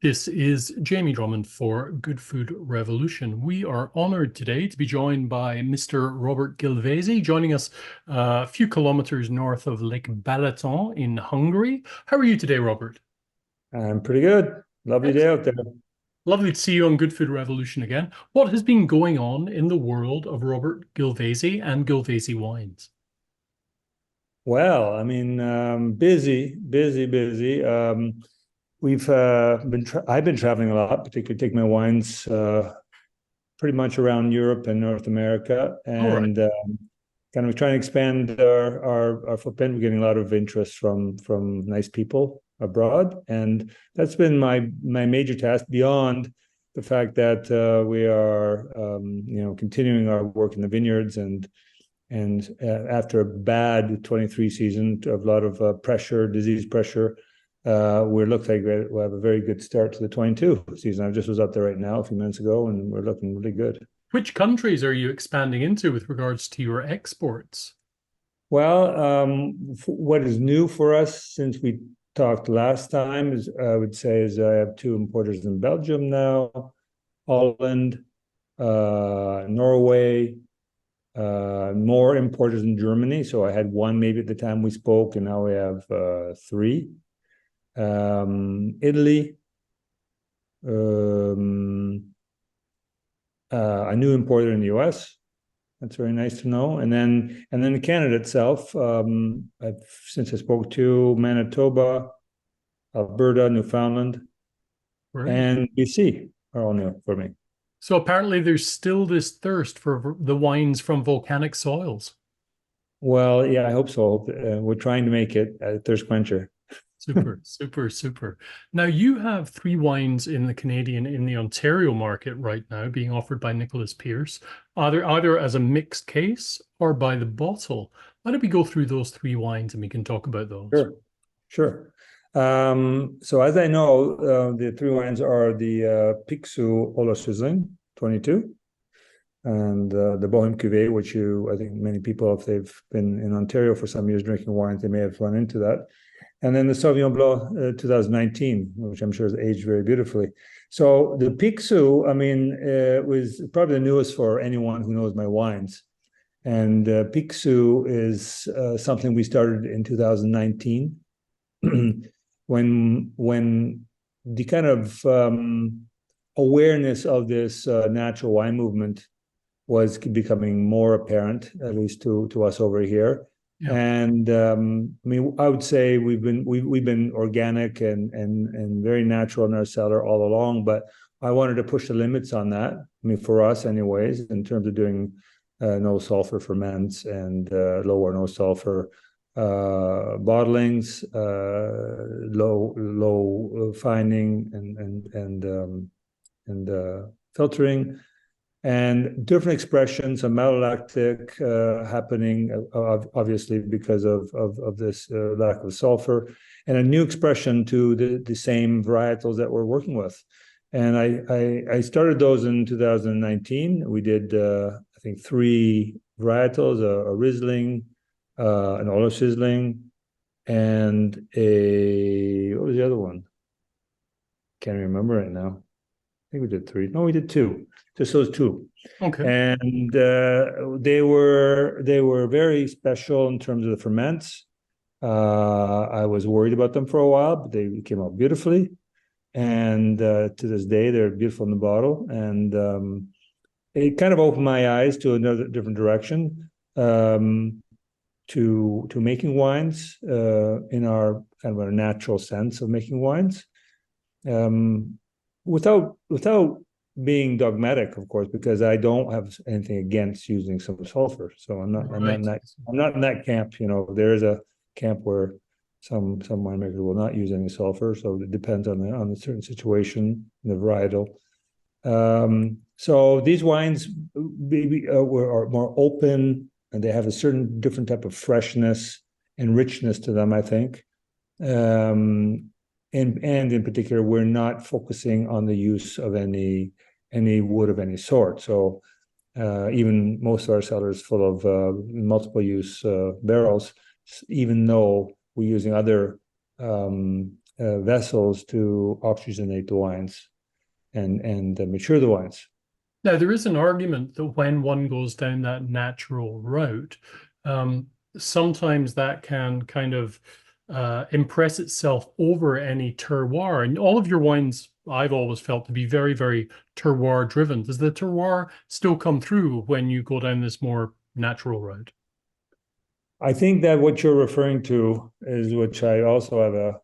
This is Jamie Drummond for Good Food Revolution. We are honored today to be joined by Mr. Robert Gilvesy, joining us a few kilometers north of Lake Balaton in Hungary. How are you today, Robert? I'm pretty good. Lovely day Excellent. out there. Lovely to see you on Good Food Revolution again. What has been going on in the world of Robert Gilvesy and Gilvesy wines? Well, I mean, busy, busy, busy. We've I've been traveling a lot, particularly taking my wines pretty much around Europe and North America, All right. and kind of trying to expand our footprint. We're getting a lot of interest from nice people abroad, and that's been my major task beyond the fact that we are continuing our work in the vineyards and after a bad 23 season of a lot of pressure, disease pressure, we look like we'll have a very good start to the 22 season. I just was out there right now a few minutes ago, and we're looking really good. Which countries are you expanding into with regards to your exports? Well, what is new for us since we talked last time is I would say is I have two importers in Belgium now, Holland, Norway, more importers in Germany. So I had one maybe at the time we spoke, and now we have three. Italy, um, a new importer in the US. That's very nice to know. And then Canada itself. Since I spoke to Manitoba, Alberta, Newfoundland, Right. and BC are all new for me. So apparently there's still this thirst for the wines from volcanic soils. Well, yeah, I hope so. We're trying to make it a thirst quencher. Super, super, super. Now you have three wines in the Ontario market right now being offered by Nicholas Pearce, either as a mixed case or by the bottle. Why don't we go through those three wines and we can talk about those? Sure, sure. So as I know, the three wines are the Pixu Ola Sizzling 22 and the Bohème Cuvée, which I think many people, if they've been in Ontario for some years drinking wines, they may have run into that. And then the Sauvignon Blanc 2019, which I'm sure has aged very beautifully. So the Pixu, I mean, was probably the newest for anyone who knows my wines. And Pixu is something we started in 2019 when the kind of awareness of this natural wine movement was becoming more apparent, at least to us over here. Yeah. And I mean, I would say we've been organic and very natural in our cellar all along, but I wanted to push the limits on that. I mean, for us, anyways, in terms of doing no sulfur ferments and low or no sulfur bottlings, low fining and filtering, and different expressions of malolactic happening, obviously because of this lack of sulfur, and a new expression to the same varietals that we're working with. And I started those in 2019. We did I think three varietals: a Riesling, an Ola Sizzling, and a what was the other one? Can't remember right now. I think we did three. No, we did two. Just those two, Okay. and they were very special in terms of the ferments. I was worried about them for a while, but they came out beautifully, and to this day they're beautiful in the bottle. And it kind of opened my eyes to another different direction, to making wines in our kind of a natural sense of making wines. Um, without being dogmatic, of course, because I don't have anything against using some sulfur. So I'm not in Right. that camp. There is a camp where some winemakers will not use any sulfur. So it depends on the certain situation, the varietal. So these wines maybe are more open, and they have a certain different type of freshness and richness to them, I think. Um, and in particular, we're not focusing on the use of any wood of any sort. So even most of our cellars full of multiple use barrels, even though we're using other vessels to oxygenate the wines and mature the wines. Now, there is an argument that when one goes down that natural route, sometimes that can kind of impress itself over any terroir. And all of your wines, I've always felt to be very, very terroir driven. Does the terroir still come through when you go down this more natural route? I think that what you're referring to is, which I also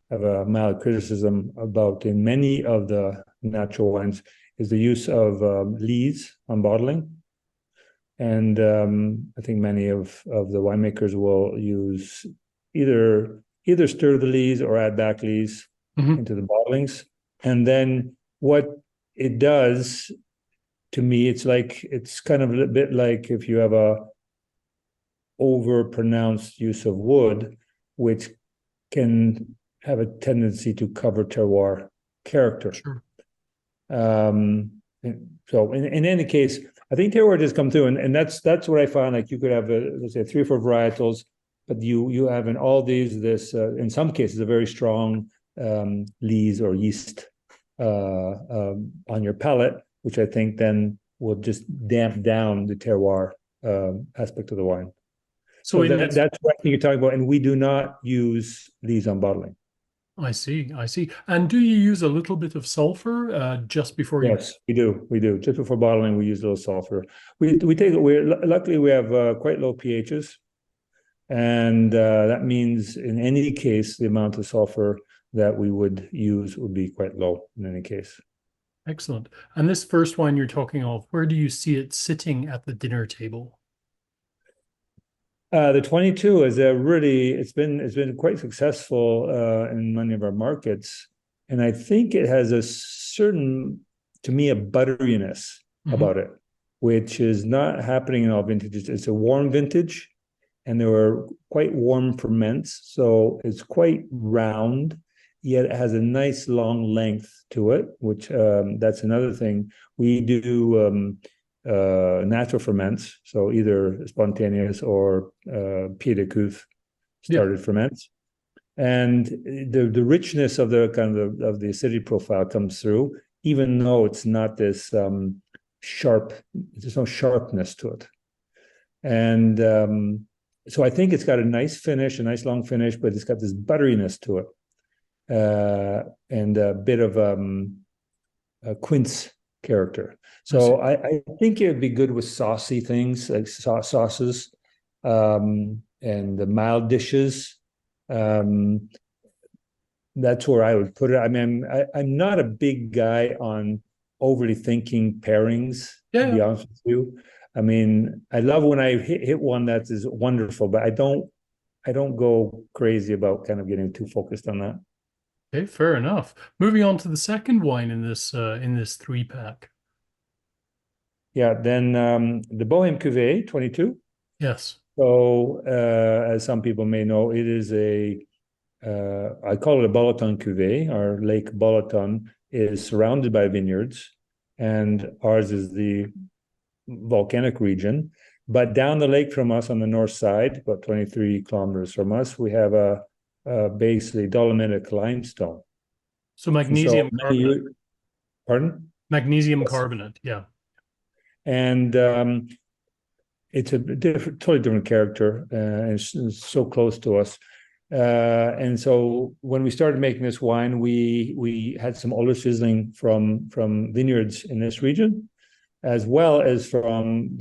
have a mild criticism about in many of the natural wines, is the use of lees on bottling. And I think many of the winemakers will use either stir the lees or add back lees into the bottlings. And then what it does to me, it's kind of a bit like if you have a over pronounced use of wood, which can have a tendency to cover terroir character. Sure. So in any case, I think terroir does come through, and that's what I found. Like you could have let's say 3 or 4 varietals, but you have in all these this in some cases a very strong lees or yeast on your palate, which I think then will just damp down the terroir aspect of the wine. So that's what I think you're talking about, and we do not use these on bottling. I see. And do you use a little bit of sulfur just before you? Yes, we do. Just before bottling, we use a little sulfur. Luckily we have quite low pHs, and that means in any case the amount of sulfur that we would use would be quite low in any case. Excellent. And this first wine you're talking of, where do you see it sitting at the dinner table? The 22 is it's been quite successful in many of our markets, and I think it has a certain, to me, a butteriness about it, which is not happening in all vintages. It's a warm vintage, and there were quite warm ferments, so it's quite round, yet it has a nice long length to it, which that's another thing. We do natural ferments, so either spontaneous or pied de cuve started ferments, and the richness of the kind of the acidity profile comes through, even though it's not this sharp. There's no sharpness to it, and so I think it's got a nice finish, a nice long finish, but it's got this butteriness to it, and a bit of a quince character. So I think it would be good with saucy things like sauces and the mild dishes. That's where I would put it. I mean, I'm not a big guy on overly thinking pairings, to be honest with you. I mean, I love when I hit one that is wonderful, but I don't go crazy about kind of getting too focused on that. Okay, fair enough. Moving on to the second wine in this 3-pack. Yeah, then the Bohème Cuvée 22. Yes. So, as some people may know, it is I call it a Boloton Cuvée. Our Lake Boloton is surrounded by vineyards, and ours is the volcanic region. But down the lake from us on the north side, about 23 kilometers from us, we have a basically dolomitic limestone. So magnesium carbonate. Pardon? Magnesium carbonate, yeah. And it's a totally different character, and it's so close to us. And so when we started making this wine, we had some Ollus Riesling from vineyards in this region, as well as from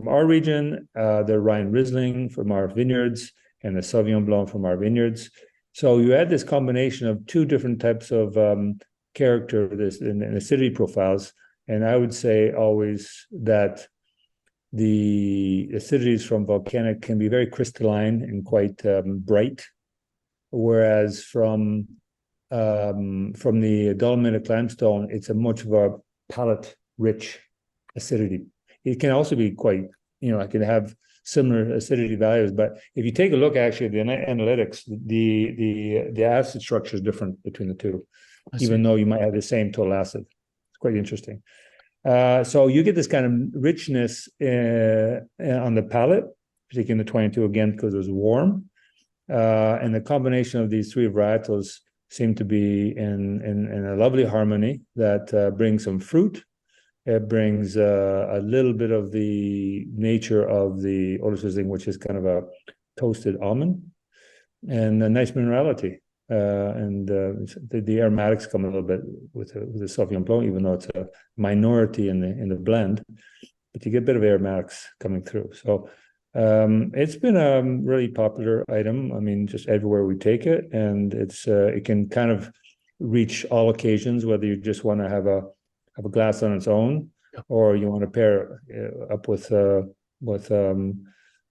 our region, the Rhine Riesling from our vineyards, and the Sauvignon Blanc from our vineyards. So you had this combination of 2 different types of character, and acidity profiles. And I would say always that the acidities from volcanic can be very crystalline and quite bright, whereas from the dolomitic limestone, it's a much of a palate-rich acidity. It can also be quite, it can have similar acidity values, but if you take a look actually at the analytics, the acid structure is different between the two, even though you might have the same total acid. It's quite interesting. So you get this kind of richness on the palate, particularly in the 22 again, because it was warm. And the combination of these three varietals seem to be in a lovely harmony that brings some fruit. It brings a little bit of the nature of the Olyzing, which is kind of a toasted almond, and a nice minerality. The aromatics come a little bit with the Sauvignon Blanc, even though it's a minority in the blend, but you get a bit of aromatics coming through. So it's been a really popular item. I mean, just everywhere we take it, and it can kind of reach all occasions, whether you just want to have a glass on its own, or you want to pair up with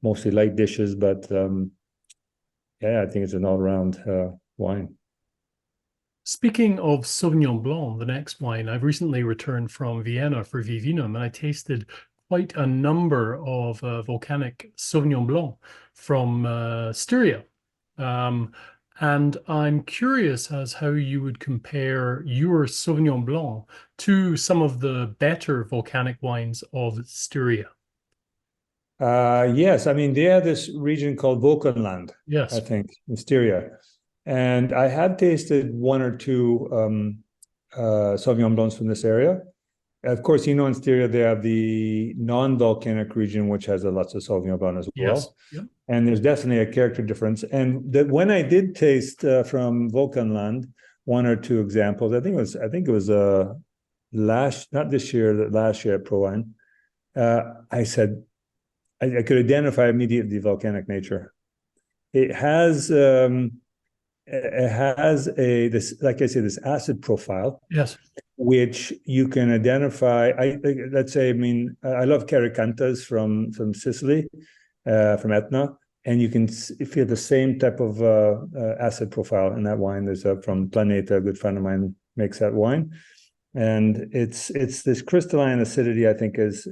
mostly light dishes. But yeah, I think it's an all-around wine. Speaking of Sauvignon Blanc, the next wine, I've recently returned from Vienna for Vivinum, and I tasted quite a number of volcanic Sauvignon Blanc from Styria. And I'm curious as how you would compare your Sauvignon Blanc to some of the better volcanic wines of Styria. Yes, I mean, they have this region called Vulcanland, Yes. I think, in Styria. And I had tasted one or two Sauvignon Blancs from this area. Of course, in Styria, they have the non-volcanic region, which has lots of Sauvignon Blanc as well. Yes. Yep. And there's definitely a character difference. And when I did taste from Vulcanland, one or two examples, I think it was not this year, last year at ProWine. I said I could identify immediately the volcanic nature. It has this, like I say, this acid profile. Yes. Which you can identify. Let's say, I mean, I love Caricantas from Sicily, from Etna, and you can feel the same type of acid profile in that wine. There's from Planeta, a good friend of mine makes that wine, and it's this crystalline acidity. I think is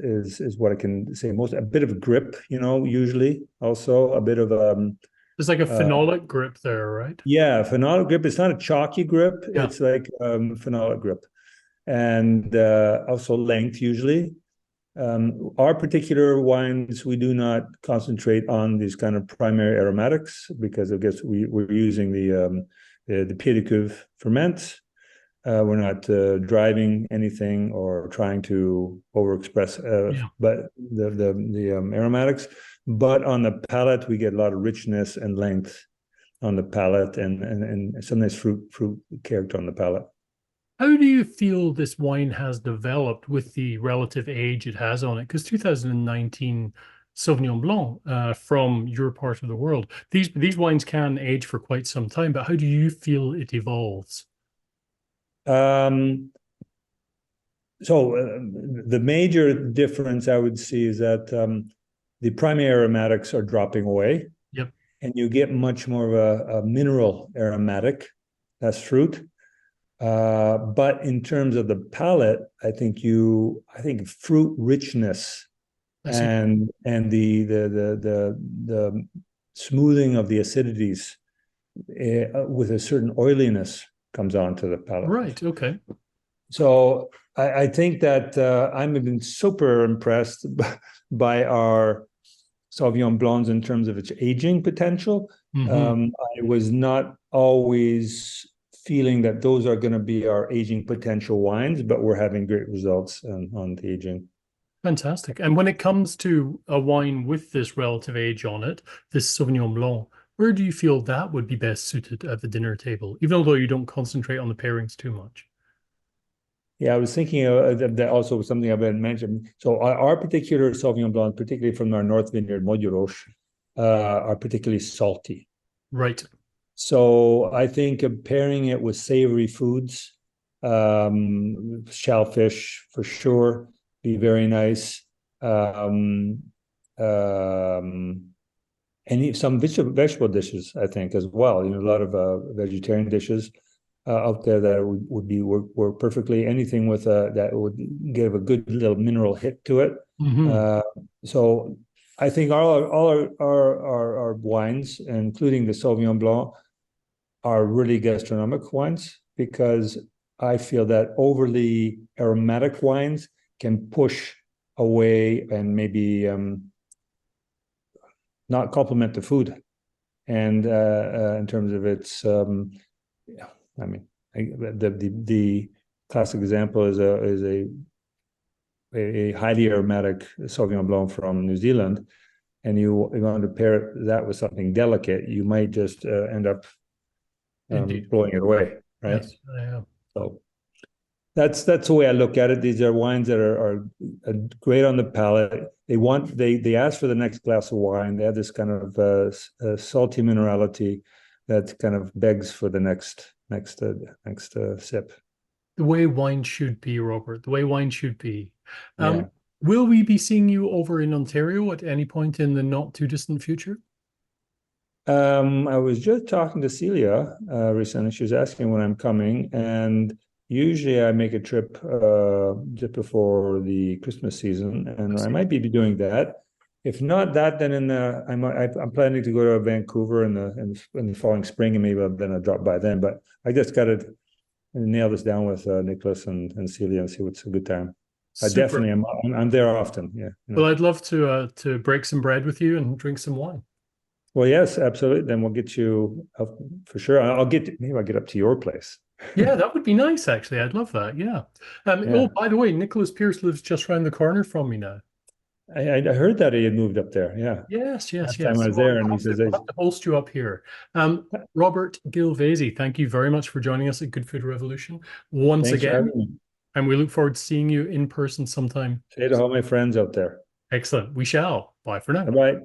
what I can say most. A bit of a grip, usually also a bit of There's like a phenolic grip there, right? Yeah, phenolic grip. It's not a chalky grip. Yeah. It's like phenolic grip. And also length usually. Our particular wines, we do not concentrate on these kind of primary aromatics because I guess we're using the Pied de Cuve ferment. We're not driving anything or trying to overexpress, but the aromatics. But on the palate, we get a lot of richness and length on the palate, and some nice fruit character on the palate. How do you feel this wine has developed with the relative age it has on it? Because 2019 Sauvignon Blanc from your part of the world, these wines can age for quite some time, but how do you feel it evolves? So the major difference I would see is that the primary aromatics are dropping away. Yep. And you get much more of a mineral aromatic. That's fruit. But in terms of the palate, I think fruit richness and the smoothing of the acidities with a certain oiliness comes onto the palate. Right. Okay. So I think that I've been super impressed by our Sauvignon Blancs in terms of its aging potential. Mm-hmm. I was not always feeling that those are going to be our aging potential wines, but we're having great results on the aging. Fantastic. And when it comes to a wine with this relative age on it, this Sauvignon Blanc, where do you feel that would be best suited at the dinner table, even though you don't concentrate on the pairings too much? Yeah, I was thinking that also was something I've been mentioned. So our particular Sauvignon Blanc, particularly from our North Vineyard, Montjuroche, are particularly salty. Right. So I think pairing it with savory foods, shellfish for sure, be very nice. And some vegetable dishes, I think, as well. A lot of vegetarian dishes out there that would work perfectly. Anything with that would give a good little mineral hit to it. Mm-hmm. So I think all our wines, including the Sauvignon Blanc, are really gastronomic wines because I feel that overly aromatic wines can push away and maybe not complement the food. and in terms of its, yeah, I mean, the classic example is a highly aromatic Sauvignon Blanc from New Zealand, and you want to pair that with something delicate, you might just end up Indeed. blowing it away, right? Yes, I am. So that's the way I look at it. These are wines that are great on the palate. They ask for the next glass of wine. They have this kind of salty minerality that kind of begs for the next sip. The way wine should be, Robert. The way wine should be. Yeah. Will we be seeing you over in Ontario at any point in the not too distant future? I was just talking to Celia recently. She was asking when I'm coming, and usually I make a trip just before the Christmas season, and I might be doing that. If not that, then I'm planning to go to Vancouver in the following spring, and maybe then I'll drop by then. But I just got to nail this down with Nicholas and Celia and see what's a good time. I Super. definitely am. I'm there often. Yeah. Well, I'd love to break some bread with you and drink some wine. Well, yes, absolutely. Then we'll get you for sure. Maybe I'll get up to your place. Yeah, that would be nice, actually. I'd love that. Yeah. Yeah. Oh, by the way, Nicholas Pearce lives just around the corner from me now. I heard that he had moved up there. Yeah. Yes, yes, Last time yes. I So was there, and we'll he have to, says, we'll have to host you up here. Robert Gilvesy, thank you very much for joining us at Good Food Revolution once "Thanks for again, having me. and we look forward to seeing you in person sometime. Say to all my friends out there. Excellent. We shall. Bye for now. Bye bye."